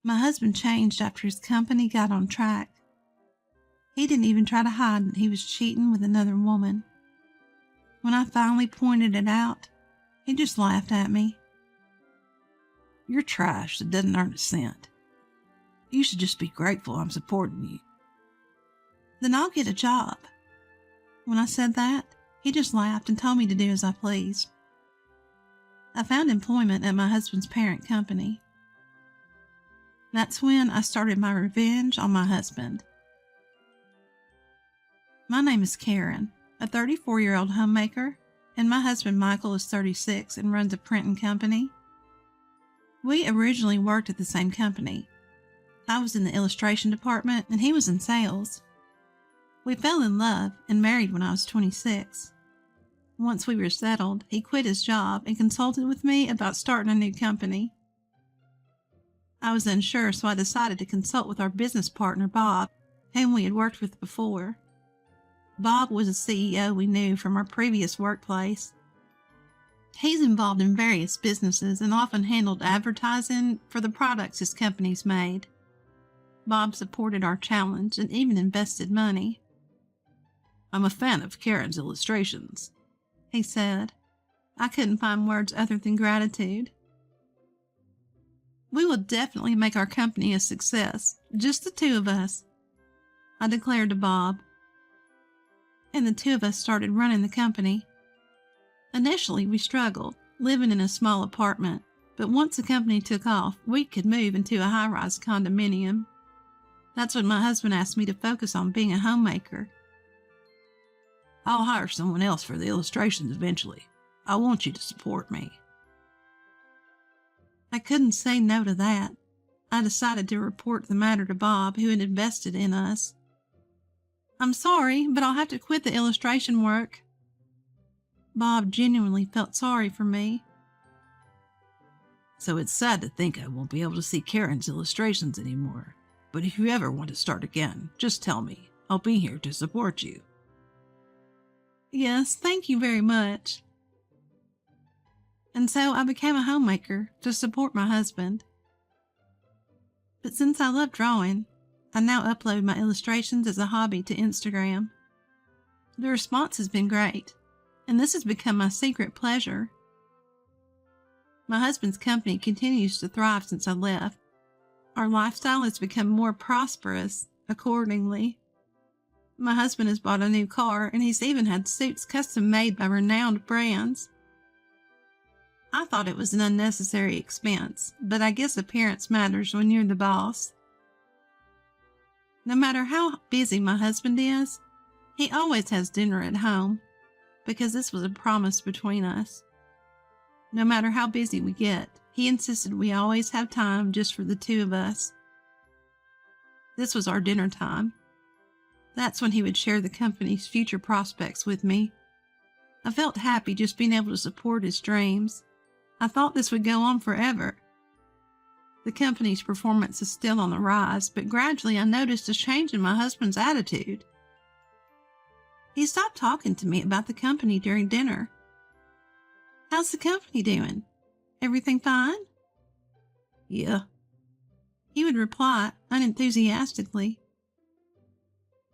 My husband changed after his company got on track. He didn't even try to hide that he was cheating with another woman. When I finally pointed it out, he just laughed at me. You're trash that doesn't earn a cent. You should just be grateful I'm supporting you. Then I'll get a job. When I said that, he just laughed and told me to do as I pleased. I found employment at my husband's parent company. That's when I started my revenge on my husband. My name is Karen, a 34-year-old homemaker, and my husband Michael is 36 and runs a printing company. We originally worked at the same company. I was in the illustration department and he was in sales. We fell in love and married when I was 26. Once we were settled, he quit his job and consulted with me about starting a new company. I was unsure, so I decided to consult with our business partner, Bob, whom we had worked with before. Bob was a CEO we knew from our previous workplace. He's involved in various businesses and often handled advertising for the products his companies made. Bob supported our challenge and even invested money. I'm a fan of Karen's illustrations, he said. I couldn't find words other than gratitude. We will definitely make our company a success, just the two of us, I declared to Bob. And the two of us started running the company. Initially, we struggled, living in a small apartment, but once the company took off, we could move into a high-rise condominium. That's when my husband asked me to focus on being a homemaker. I'll hire someone else for the illustrations eventually. I want you to support me. I couldn't say no to that. I decided to report the matter to Bob, who had invested in us. I'm sorry, but I'll have to quit the illustration work. Bob genuinely felt sorry for me. So it's sad to think I won't be able to see Karen's illustrations anymore. But if you ever want to start again, just tell me. I'll be here to support you. Yes, thank you very much. And so I became a homemaker to support my husband. But since I love drawing, I now upload my illustrations as a hobby to Instagram. The response has been great, and this has become my secret pleasure. My husband's company continues to thrive since I left. Our lifestyle has become more prosperous accordingly. My husband has bought a new car, and he's even had suits custom made by renowned brands. I thought it was an unnecessary expense, but I guess appearance matters when you're the boss. No matter how busy my husband is, he always has dinner at home, because this was a promise between us. No matter how busy we get, he insisted we always have time just for the two of us. This was our dinner time. That's when he would share the company's future prospects with me. I felt happy just being able to support his dreams. I thought this would go on forever. The company's performance is still on the rise, but gradually I noticed a change in my husband's attitude. He stopped talking to me about the company during dinner. How's the company doing? Everything fine? Yeah. He would reply unenthusiastically.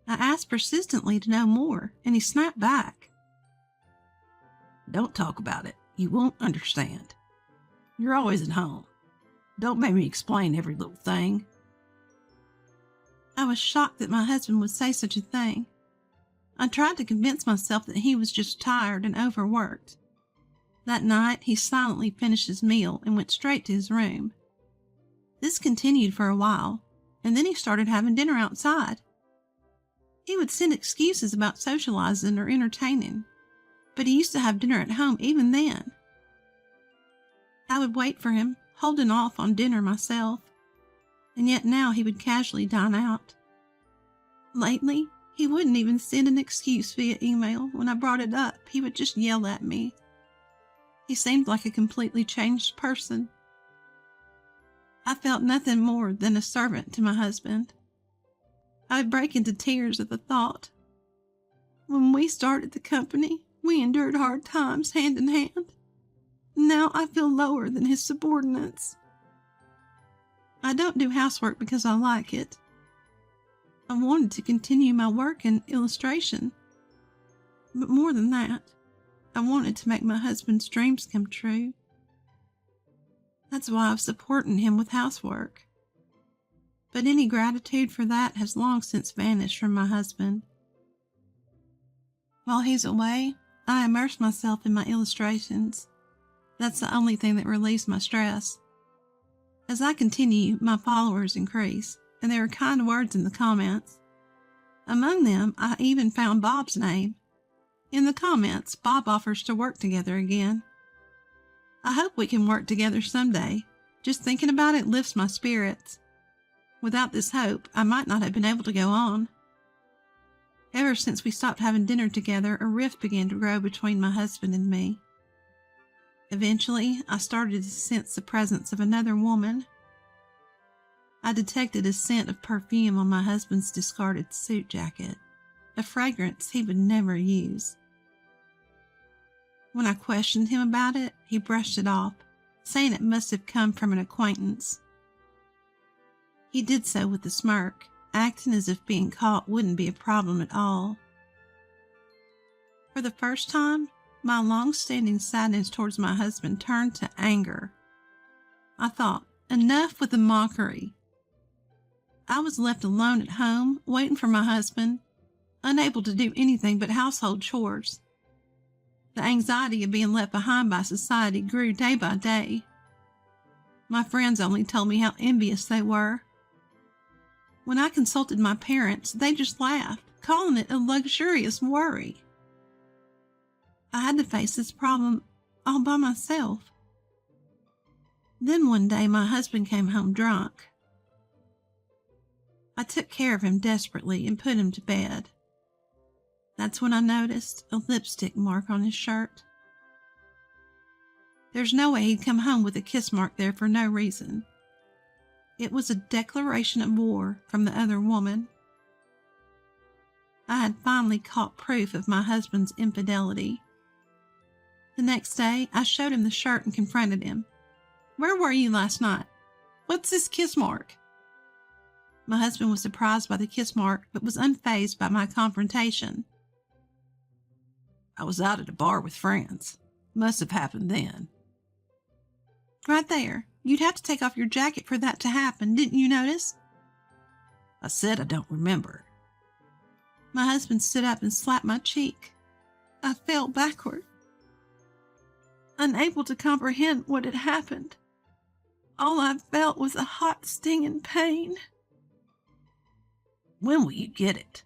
I asked persistently to know more, and he snapped back. Don't talk about it. You won't understand. You're always at home. Don't make me explain every little thing. I was shocked that my husband would say such a thing. I tried to convince myself that he was just tired and overworked. That night, he silently finished his meal and went straight to his room. This continued for a while, and then he started having dinner outside. He would send excuses about socializing or entertaining, but he used to have dinner at home even then. I would wait for him, holding off on dinner myself, and yet now he would casually dine out. Lately, he wouldn't even send an excuse via email. When I brought it up, he would just yell at me. He seemed like a completely changed person. I felt nothing more than a servant to my husband. I would break into tears at the thought. When we started the company, we endured hard times hand in hand. Now I feel lower than his subordinates. I don't do housework because I like it. I wanted to continue my work in illustration. But more than that, I wanted to make my husband's dreams come true. That's why I've supported him with housework. But any gratitude for that has long since vanished from my husband. While he's away, I immerse myself in my illustrations. That's the only thing that relieves my stress. As I continue, my followers increase, and there are kind words in the comments. Among them, I even found Bob's name. In the comments, Bob offers to work together again. I hope we can work together someday. Just thinking about it lifts my spirits. Without this hope, I might not have been able to go on. Ever since we stopped having dinner together, a rift began to grow between my husband and me. Eventually, I started to sense the presence of another woman. I detected a scent of perfume on my husband's discarded suit jacket, a fragrance he would never use. When I questioned him about it, he brushed it off, saying it must have come from an acquaintance. He did so with a smirk, acting as if being caught wouldn't be a problem at all. For the first time, my long-standing sadness towards my husband turned to anger. I thought, enough with the mockery. I was left alone at home, waiting for my husband, unable to do anything but household chores. The anxiety of being left behind by society grew day by day. My friends only told me how envious they were. When I consulted my parents, they just laughed, calling it a luxurious worry. I had to face this problem all by myself. Then one day my husband came home drunk. I took care of him desperately and put him to bed. That's when I noticed a lipstick mark on his shirt. There's no way he'd come home with a kiss mark there for no reason. It was a declaration of war from the other woman. I had finally caught proof of my husband's infidelity. The next day, I showed him the shirt and confronted him. "Where were you last night? What's this kiss mark?" My husband was surprised by the kiss mark, but was unfazed by my confrontation. "I was out at a bar with friends. Must have happened then." "Right there. You'd have to take off your jacket for that to happen. Didn't you notice?" "I said I don't remember." My husband stood up and slapped my cheek. I fell backward, unable to comprehend what had happened. All I felt was a hot, stinging pain. "When will you get it?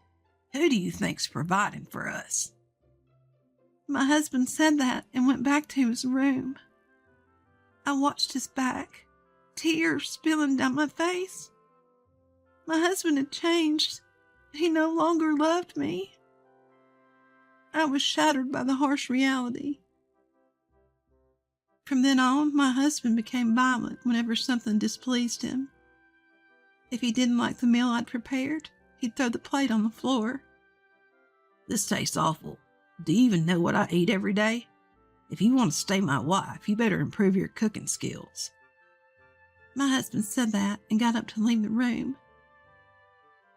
Who do you think's providing for us?" My husband said that and went back to his room. I watched his back, tears spilling down my face. My husband had changed. He no longer loved me. I was shattered by the harsh reality. From then on, my husband became violent whenever something displeased him. If he didn't like the meal I'd prepared, he'd throw the plate on the floor. "This tastes awful. Do you even know what I eat every day? If you want to stay my wife, you better improve your cooking skills." My husband said that and got up to leave the room.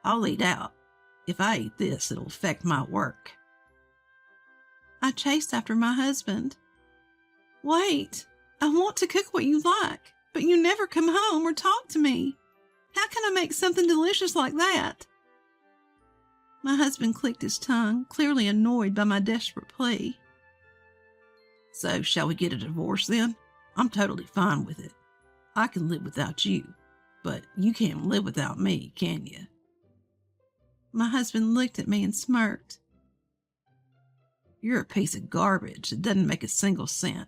"I'll eat out. If I eat this, it'll affect my work." I chased after my husband. "Wait, I want to cook what you like, but you never come home or talk to me. How can I make something delicious like that?" My husband clicked his tongue, clearly annoyed by my desperate plea. "So, shall we get a divorce then? I'm totally fine with it. I can live without you, but you can't live without me, can you?" My husband looked at me and smirked. "You're a piece of garbage that doesn't make a single cent,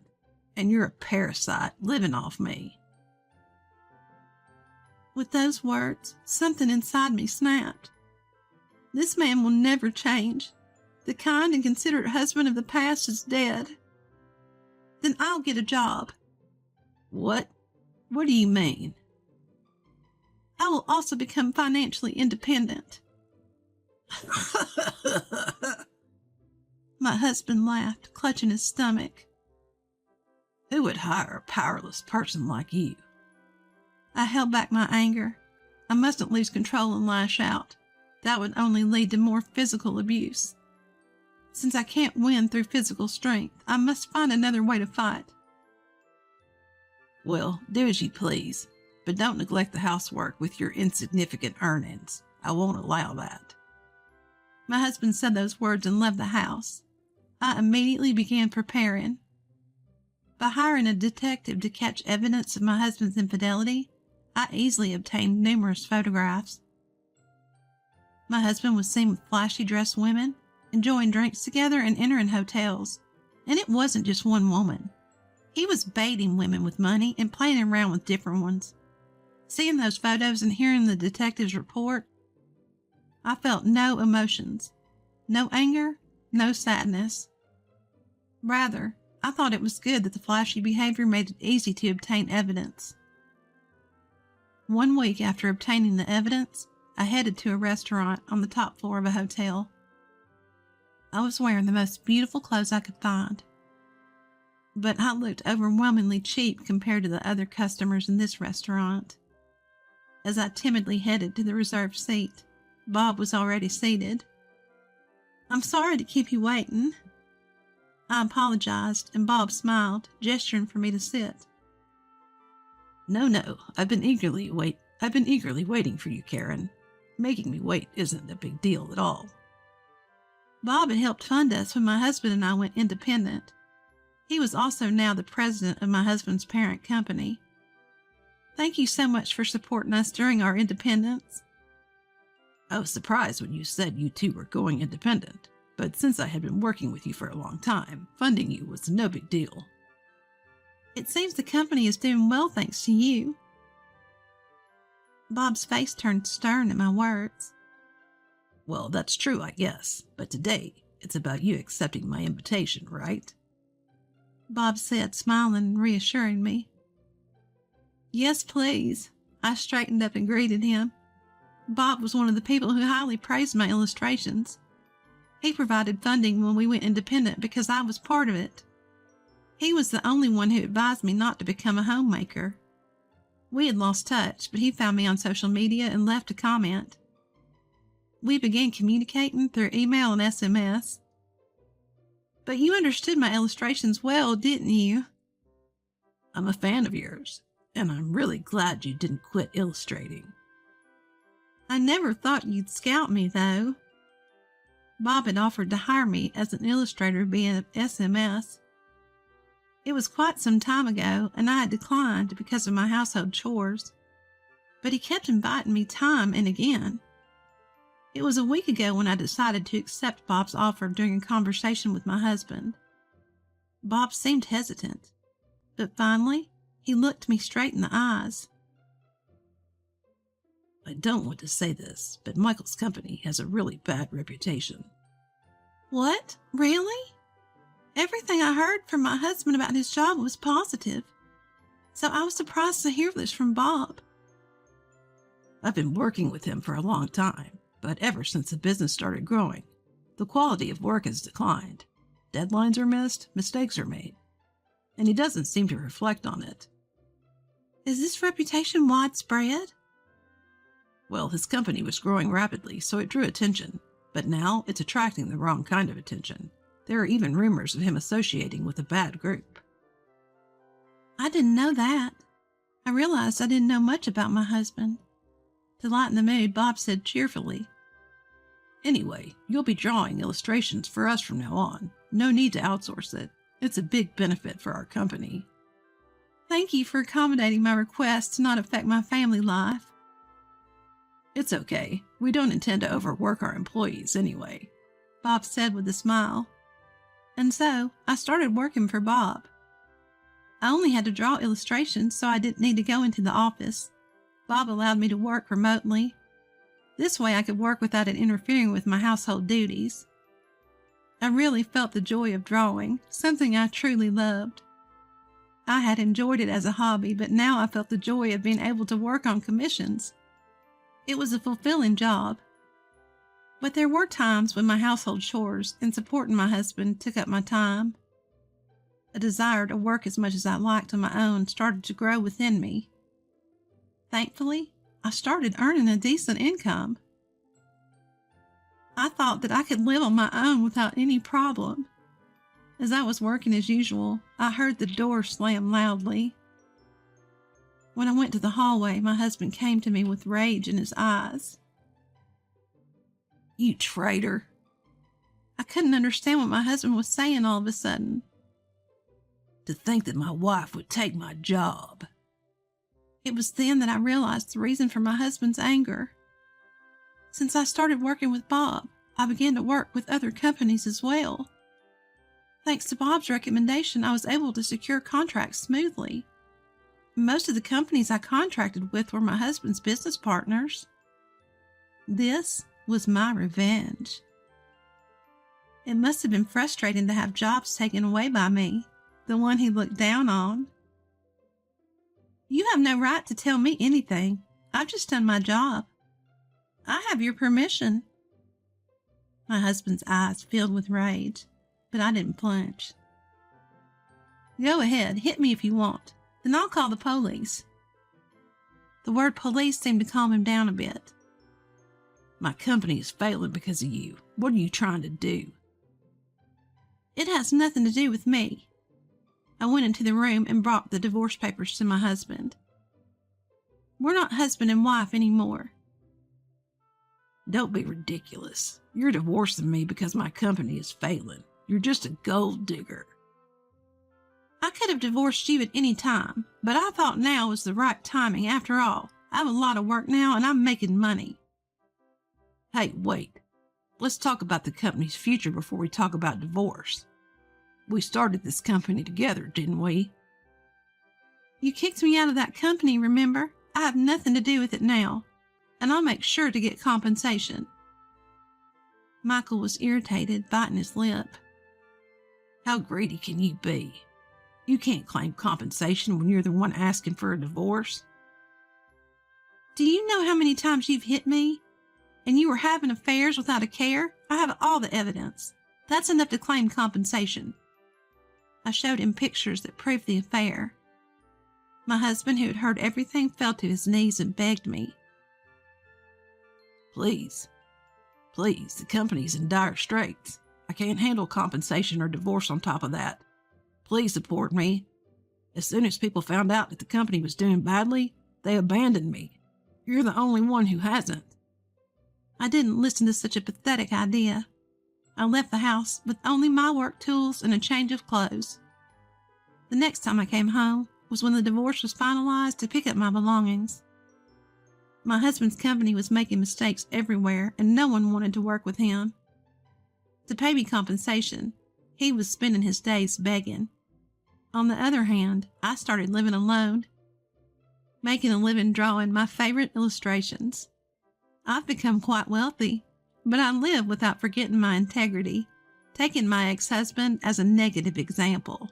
and you're a parasite living off me." With those words, something inside me snapped. This man will never change. The kind and considerate husband of the past is dead. Then I'll get a job. "What? What do you mean?" I will also become financially independent. My husband laughed, clutching his stomach. "Who would hire a powerless person like you?" I held back my anger. I mustn't lose control and lash out. That would only lead to more physical abuse. Since I can't win through physical strength, I must find another way to fight. Well, do as you please, but don't neglect the housework with your insignificant earnings. I won't allow that. My husband said those words and left the house. I immediately began preparing. By hiring a detective to catch evidence of my husband's infidelity, I easily obtained numerous photographs. My husband was seen with flashy dressed women, enjoying drinks together and entering hotels. And it wasn't just one woman. He was baiting women with money and playing around with different ones. Seeing those photos and hearing the detective's report, I felt no emotions, no anger, no sadness. Rather, I thought it was good that the flashy behavior made it easy to obtain evidence. 1 week after obtaining the evidence, I headed to a restaurant on the top floor of a hotel. I was wearing the most beautiful clothes I could find, but I looked overwhelmingly cheap compared to the other customers in this restaurant. As I timidly headed to the reserved seat, Bob was already seated. "I'm sorry to keep you waiting." I apologized, and Bob smiled, gesturing for me to sit. No, I've been eagerly waiting for you, Karen. Making me wait isn't a big deal at all. Bob had helped fund us when my husband and I went independent. He was also now the president of my husband's parent company. "Thank you so much for supporting us during our independence." I was surprised when you said you two were going independent, but since I had been working with you for a long time, funding you was no big deal. "It seems the company is doing well thanks to you." Bob's face turned stern at my words. "Well, that's true, I guess, but today it's about you accepting my invitation, right?" Bob said, smiling and reassuring me. "Yes, please." I straightened up and greeted him. Bob was one of the people who highly praised my illustrations. He provided funding when we went independent because I was part of it. He was the only one who advised me not to become a homemaker. We had lost touch, but he found me on social media and left a comment. We began communicating through email and SMS. "But you understood my illustrations well, didn't you?" "I'm a fan of yours, and I'm really glad you didn't quit illustrating." "I never thought you'd scout me, though." Bob had offered to hire me as an illustrator via SMS. It was quite some time ago, and I had declined because of my household chores. But he kept inviting me time and again. It was a week ago when I decided to accept Bob's offer during a conversation with my husband. Bob seemed hesitant, but finally he looked me straight in the eyes. "I don't want to say this, but Michael's company has a really bad reputation." "What? Really?" Everything I heard from my husband about his job was positive, so I was surprised to hear this from Bob. "I've been working with him for a long time, but ever since the business started growing, the quality of work has declined. Deadlines are missed, mistakes are made, and he doesn't seem to reflect on it." "Is this reputation widespread?" "Well, his company was growing rapidly, so it drew attention, but now it's attracting the wrong kind of attention. There are even rumors of him associating with a bad group." "I didn't know that. I realized I didn't know much about my husband." To lighten the mood, Bob said cheerfully, "Anyway, you'll be drawing illustrations for us from now on. No need to outsource it. It's a big benefit for our company." "Thank you for accommodating my request to not affect my family life." "It's okay. We don't intend to overwork our employees anyway," Bob said with a smile. And so I started working for Bob. I only had to draw illustrations, so I didn't need to go into the office. Bob allowed me to work remotely. This way I could work without it interfering with my household duties. I really felt the joy of drawing, something I truly loved. I had enjoyed it as a hobby, but now I felt the joy of being able to work on commissions. It was a fulfilling job. But there were times when my household chores and supporting my husband took up my time. A desire to work as much as I liked on my own started to grow within me. Thankfully, I started earning a decent income. I thought that I could live on my own without any problem. As I was working as usual, I heard the door slam loudly. When I went to the hallway, my husband came to me with rage in his eyes. "You traitor." I couldn't understand what my husband was saying all of a sudden. "To think that my wife would take my job." It was then that I realized the reason for my husband's anger. Since I started working with Bob, I began to work with other companies as well. Thanks to Bob's recommendation, I was able to secure contracts smoothly. Most of the companies I contracted with were my husband's business partners. This was my revenge. It must have been frustrating to have jobs taken away by me, the one he looked down on. You have no right to tell me anything. I've just done my job. I have your permission. My husband's eyes filled with rage, but I didn't flinch. Go ahead, hit me if you want. Then I'll call the police. The word police seemed to calm him down a bit. "My company is failing because of you. What are you trying to do?" It has nothing to do with me. I went into the room and brought the divorce papers to my husband. We're not husband and wife anymore. "Don't be ridiculous. You're divorcing me because my company is failing. You're just a gold digger." I could have divorced you at any time, but I thought now was the right timing. After all, I have a lot of work now and I'm making money. "Hey, wait. Let's talk about the company's future before we talk about divorce. We started this company together, didn't we?" You kicked me out of that company, remember? I have nothing to do with it now, and I'll make sure to get compensation. Michael was irritated, biting his lip. "How greedy can you be? You can't claim compensation when you're the one asking for a divorce." Do you know how many times you've hit me? And you were having affairs without a care? I have all the evidence. That's enough to claim compensation. I showed him pictures that proved the affair. My husband, who had heard everything, fell to his knees and begged me. Please, the company's in dire straits. I can't handle compensation or divorce on top of that. Please support me. As soon as people found out that the company was doing badly, they abandoned me. You're the only one who hasn't." I didn't listen to such a pathetic idea. I left the house with only my work tools and a change of clothes. The next time I came home was when the divorce was finalized to pick up my belongings. My husband's company was making mistakes everywhere, and no one wanted to work with him. To pay me compensation, he was spending his days begging. On the other hand, I started living alone, making a living drawing my favorite illustrations. I've become quite wealthy, but I live without forgetting my integrity, taking my ex-husband as a negative example.